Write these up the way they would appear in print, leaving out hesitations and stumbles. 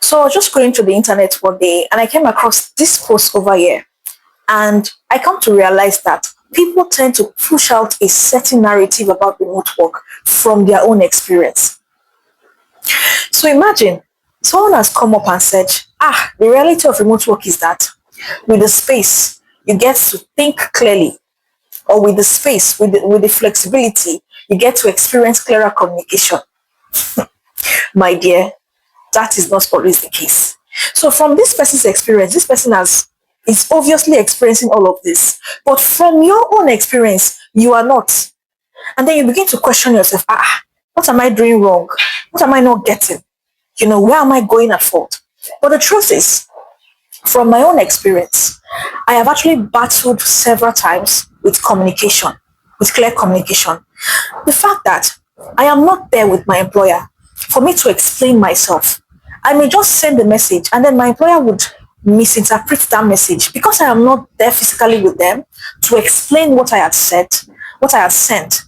So I was just going through the internet one day and I came across this post over here. And I come to realize that people tend to push out a certain narrative about remote work from their own experience. So imagine someone has come up and said, the reality of remote work is that with the space, you get to think clearly, or with the space, with the flexibility, you get to experience clearer communication. My dear, that is not always the case. So from this person's experience, this person is obviously experiencing all of this. But from your own experience, you are not. And then you begin to question yourself, what am I doing wrong? What am I not getting? Where am I going at fault? But the truth is, from my own experience, I have actually battled several times with communication, with clear communication. The fact that I am not there with my employer for me to explain myself. I may just send the message and then my employer would misinterpret that message because I am not there physically with them to explain what I had said, what I had sent.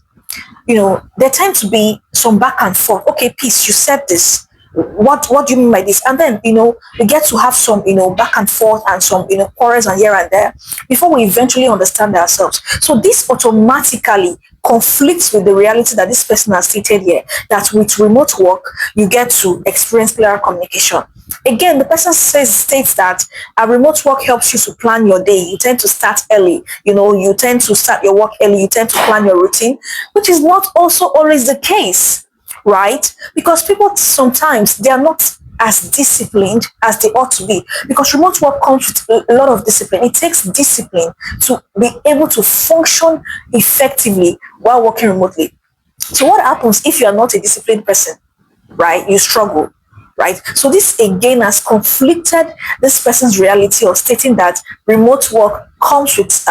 There tend to be some back and forth. Okay, peace, you said this. What do you mean by this? And then, we get to have some, back and forth and some, quarrels and here and there before we eventually understand ourselves. So this automatically conflicts with the reality that this person has stated here, that with remote work, you get to experience clearer communication. Again, the person states that a remote work helps you to plan your day. You tend to start early. You tend to start your work early. You tend to plan your routine, which is not also always the case, right? Because people sometimes, they are not as disciplined as they ought to be, because remote work comes with a lot of discipline. It takes discipline to be able to function effectively while working remotely. So what happens if you are not a disciplined person, right? You struggle, right? So this again has conflicted this person's reality of stating that remote work comes with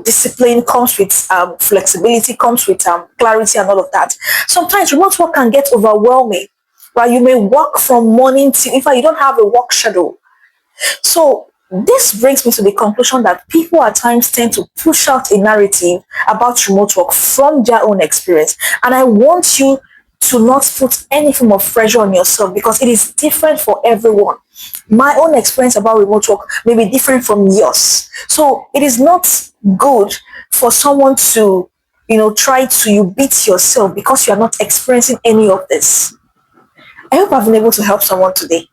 discipline, comes with flexibility, comes with clarity and all of that. Sometimes remote work can get overwhelming, right? You may work from morning till, in fact, you don't have a work schedule. So this brings me to the conclusion that people at times tend to push out a narrative about remote work from their own experience. And I want you to not put any form of pressure on yourself, because it is different for everyone. My own experience about remote work may be different from yours. So it is not good for someone to, try to you beat yourself because you are not experiencing any of this. I hope I've been able to help someone today.